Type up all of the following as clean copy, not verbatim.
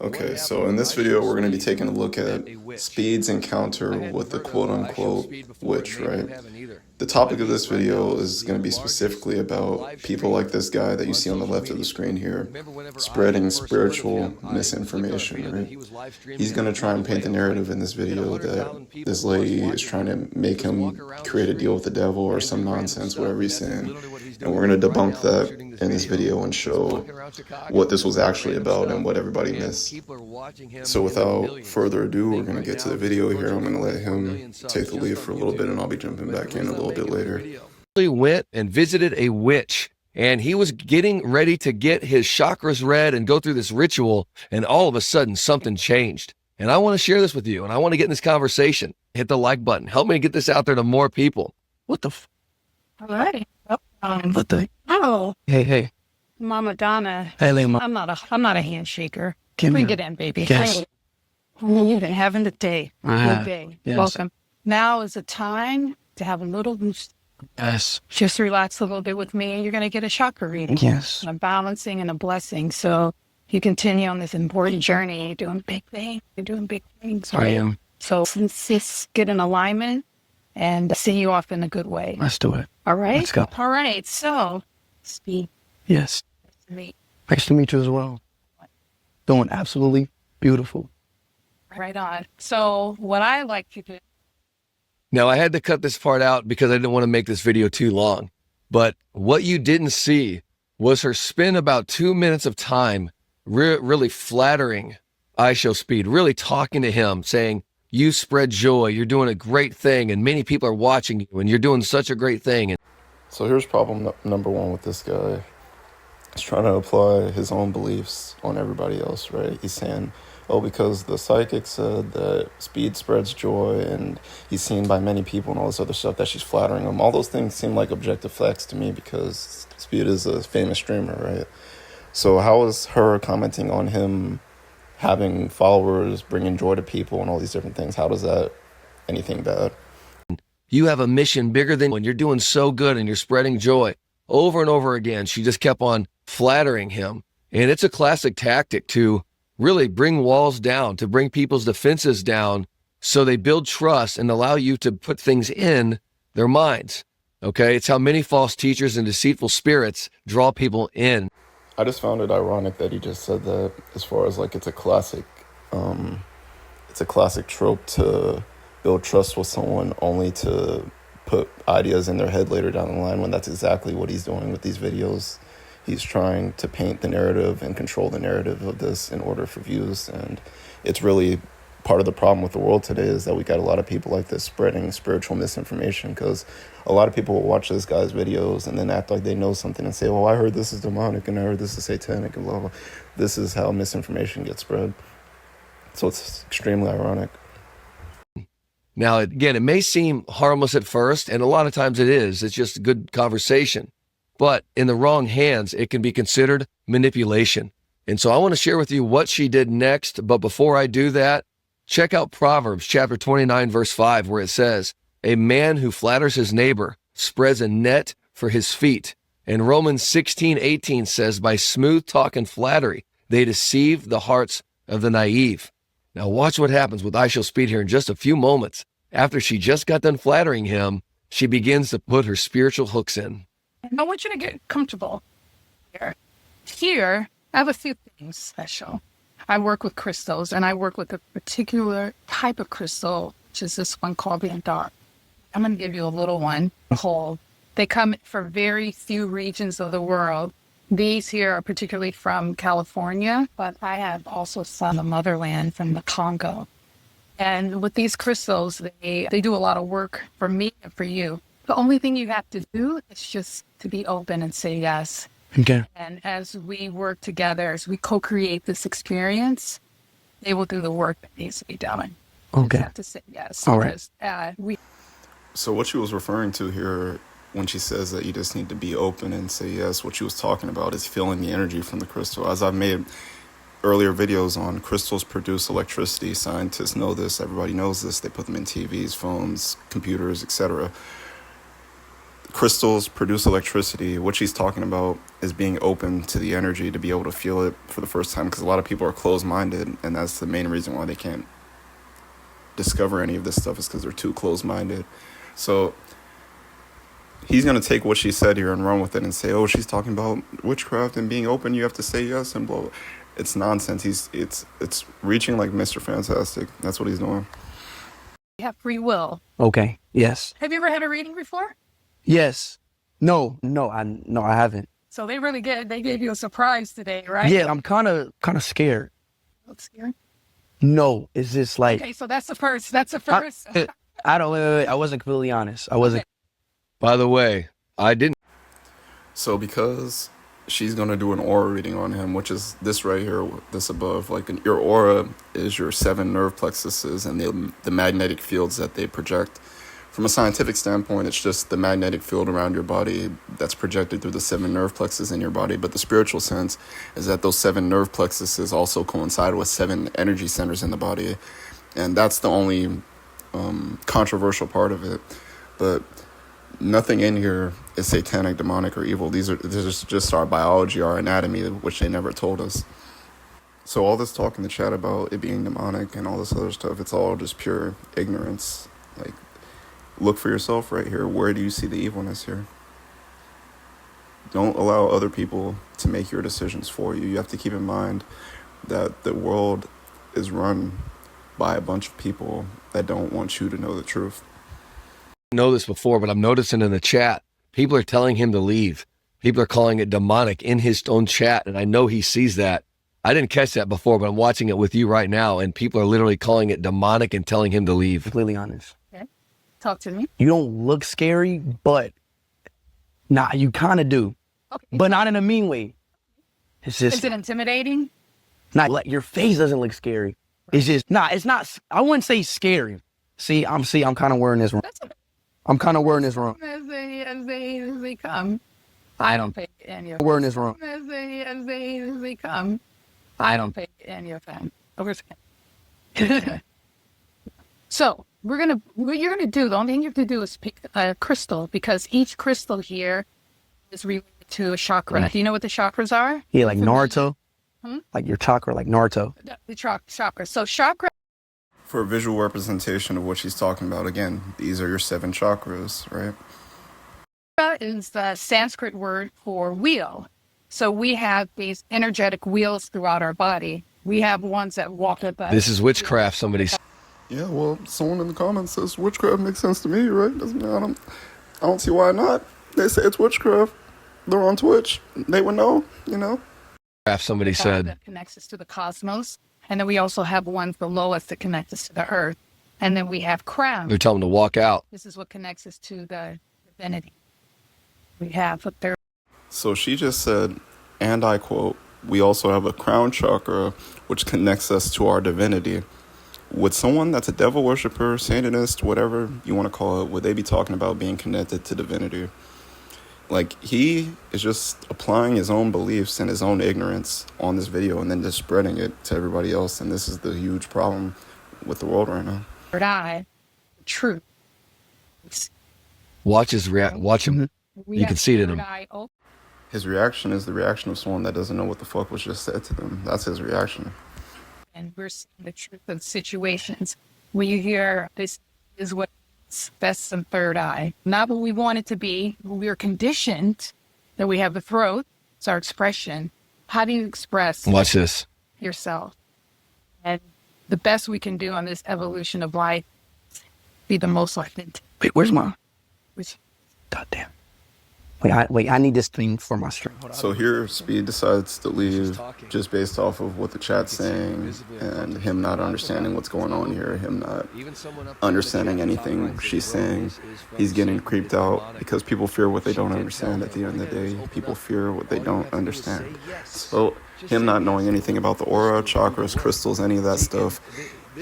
Okay, so in this video, we're going to be taking a look at Speed's encounter with the quote-unquote witch, right? The topic of this video is going to be specifically about people like this guy that you see on the left of the screen here, spreading spiritual misinformation, right? He's going to try and paint the narrative in this video that this lady is trying to make him create a deal with the devil or some nonsense, whatever he's saying. And we're going to debunk that in this video and show what this was actually about and what everybody missed. So without further ado, we're going to get to the video here. I'm going to let him take the lead for a little bit, and I'll be jumping back in a little bit later. He went and visited a witch, and he was getting ready to get his chakras read and go through this ritual, and all of a sudden something changed. And I want to share this with you, and I want to get in this conversation. Hit the like button. Help me get this out there to more people. What the All right. What the? Oh, Hey. Mama Donna. Hey, Lima. I'm not a handshaker. Come Bring here. it in, baby. Yes. You've been having a day. I have. Good day. Yes. Welcome. Now is the time to have a little, Yes. just relax a little bit with me, and you're going to get a chakra reading. Yes. A balancing and a blessing. So you continue on this important journey. You're doing big things. You're doing big things. I am. So let's get in alignment and see you off in a good way. Let's do it. All right? Let's go. All right. So, Speed. Yes. Me. Nice to meet you as well. Doing absolutely beautiful. Right on. So what I like to do. Now, I had to cut this part out because I didn't want to make this video too long. But what you didn't see was her spend about 2 minutes of time really flattering IShowSpeed, really talking to him, saying, you spread joy, you're doing a great thing, and many people are watching you, and you're doing such a great thing. So here's problem number one with this guy. He's trying to apply his own beliefs on everybody else, right? He's saying, oh, because the psychic said that Speed spreads joy and he's seen by many people and all this other stuff, that she's flattering him. All those things seem like objective facts to me because Speed is a famous streamer, right? So how is her commenting on him having followers, bringing joy to people and all these different things, how does that anything bad? You have a mission bigger than when you're doing so good and you're spreading joy. Over and over again, she just kept on flattering him. And it's a classic tactic to really bring walls down, to bring people's defenses down so they build trust and allow you to put things in their minds. Okay? It's how many false teachers and deceitful spirits draw people in. I just found it ironic that he just said that, as far as like it's a classic trope to build trust with someone only to put ideas in their head later down the line, when that's exactly what he's doing with these videos. He's trying to paint the narrative and control the narrative of this in order for views, and it's really part of the problem with the world today is that we got a lot of people like this spreading spiritual misinformation, because a lot of people will watch this guy's videos and then act like they know something and say, well, I heard this is demonic and I heard this is satanic and blah, blah. This is how misinformation gets spread. So it's extremely ironic. Now, again, it may seem harmless at first, and a lot of times it is. It's just a good conversation. But in the wrong hands, it can be considered manipulation. And so I want to share with you what she did next. But before I do that, check out Proverbs chapter 29, verse 5, where it says, a man who flatters his neighbor spreads a net for his feet. And Romans 16:18 says, by smooth talk and flattery, they deceive the hearts of the naive. Now watch what happens with IShowSpeed here in just a few moments. After she just got done flattering him, she begins to put her spiritual hooks in. I want you to get comfortable here. Here, I have a few things special. I work with crystals, and I work with a particular type of crystal, which is this one called the dark. I'm going to give you a little one called. They come from very few regions of the world. These here are particularly from California, but I have also some the motherland from the Congo. And with these crystals, they do a lot of work for me and for you. The only thing you have to do is just to be open and say yes. Okay. And as we work together, as we co-create this experience, they will do the work that needs to be done. You Okay. just have to say yes. All right. Because, So what she was referring to here when she says that you just need to be open and say yes, what she was talking about is feeling the energy from the crystal. As I've made earlier videos on, crystals produce electricity. Scientists know this. Everybody knows this. They put them in TVs, phones, computers, etc. crystals produce electricity. What she's talking about is being open to the energy, to be able to feel it for the first time, because a lot of people are closed-minded, and that's the main reason why they can't discover any of this stuff, is because they're too closed-minded. So he's going to take what she said here and run with it and say, oh, she's talking about witchcraft and being open, you have to say yes and blah. It's nonsense. It's reaching like Mr. Fantastic. That's what he's doing. You have free will. Okay. Yes. Have you ever had a reading before? Yes. No, I haven't. So they gave you a surprise today, right? Yeah, I'm kind of scared. That's scary. No, it's just like, Okay, so that's the first. That's the first. I don't, wait, I wasn't completely honest. I wasn't. By the way, I didn't. So because she's going to do an aura reading on him, which is this right here, this above, like your aura is your 7 nerve plexuses and the magnetic fields that they project. From a scientific standpoint, it's just the magnetic field around your body that's projected through the 7 nerve plexuses in your body. But the spiritual sense is that those 7 nerve plexuses also coincide with 7 energy centers in the body. And that's the only controversial part of it. But nothing in here is satanic, demonic, or evil. These are just our biology, our anatomy, which they never told us. So all this talk in the chat about it being demonic and all this other stuff, it's all just pure ignorance. Like, look for yourself right here. Where do you see the evilness here? Don't allow other people to make your decisions for you. You have to keep in mind that the world is run by a bunch of people that don't want you to know the truth. Know this before, but I'm noticing in the chat, people are telling him to leave. People are calling it demonic in his own chat, and I know he sees that. I didn't catch that before, but I'm watching it with you right now, and people are literally calling it demonic and telling him to leave. Completely honest. Okay. Talk to me. You don't look scary, but you kind of do. Okay. But not in a mean way. It's just Is it intimidating? not like your face doesn't look scary. It's just it's not. I wouldn't say scary. I'm kind of wearing this wrong. That's okay. I'm kind of wearing this wrong. As they come, I don't pay any of Wearing this wrong. As they come, I don't pay any of them. Of course I can. So what you're gonna do, the only thing you have to do is pick a crystal, because each crystal here is related to a chakra. Right. Do you know what the chakras are? Yeah, like Naruto. Hmm? Like your chakra, like Naruto. The chakra. So chakra For a visual representation of what she's talking about, again, these are your 7 chakras, right? is the Sanskrit word for wheel. So we have these energetic wheels throughout our body. We have ones that walk with us. This is witchcraft, somebody said. Yeah, well, someone in the comments says witchcraft makes sense to me, right? I don't see why not. They say it's witchcraft. They're on Twitch. They would know, you know? Somebody said. That connects us to the cosmos. And then we also have ones below us that connect us to the earth. And then we have crowns. They're telling them to walk out. This is what connects us to the divinity. We have a third. So she just said, and I quote, we also have a crown chakra, which connects us to our divinity. Would someone that's a devil worshiper, Satanist, whatever you want to call it, would they be talking about being connected to divinity? Like, he is just applying his own beliefs and his own ignorance on this video and then just spreading it to everybody else. And this is the huge problem with the world right now. Third eye, truth. Watch him. We You have can see it in third him. eye open. His reaction is the reaction of someone that doesn't know what the fuck was just said to them. That's his reaction. And we're seeing the truth of situations. When you hear this is what that's the third eye. Not what we want it to be. We're conditioned that we have a throat. It's our expression. How do you express Watch this. yourself? And the best we can do on this evolution of life is be the most authentic. Wait, where's my? Which God damn. Wait, I need this thing for my stream. So here, Speed decides to leave just based off of what the chat's saying and him not understanding what's going on here, him not understanding anything she's saying. He's getting creeped out because people fear what they don't understand at the end of the day. People fear what they don't understand. So him not knowing anything about the aura, chakras, crystals, any of that stuff,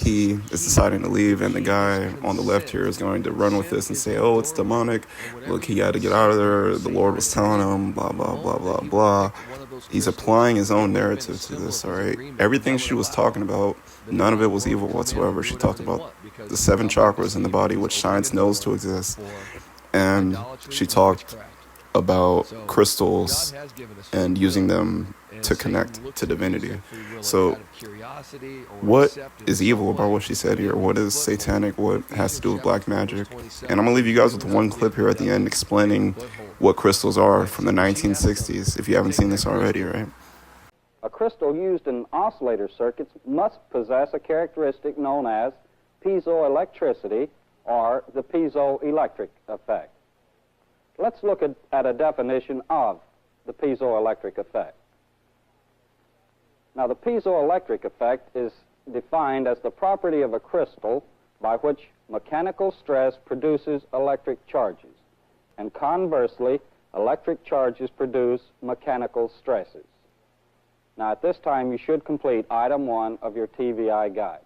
he is deciding to leave, and the guy on the left here is going to run with this and say, oh, it's demonic. Look, he had to get out of there. The Lord was telling him, blah, blah, blah, blah, blah. He's applying his own narrative to this, all right? Everything she was talking about, none of it was evil whatsoever. She talked about the 7 chakras in the body, which science knows to exist. and she talked about crystals and using them to connect to divinity. So what is evil about what she said here? What is satanic? What has to do with black magic? And I'm gonna leave you guys with one clip here at the end explaining what crystals are from the 1960s, if you haven't seen this already, right? A crystal used in oscillator circuits must possess a characteristic known as piezoelectricity, or the piezoelectric effect. Let's look at a definition of the piezoelectric effect. Now, the piezoelectric effect is defined as the property of a crystal by which mechanical stress produces electric charges, and conversely, electric charges produce mechanical stresses. Now, at this time, you should complete item 1 of your TVI guide.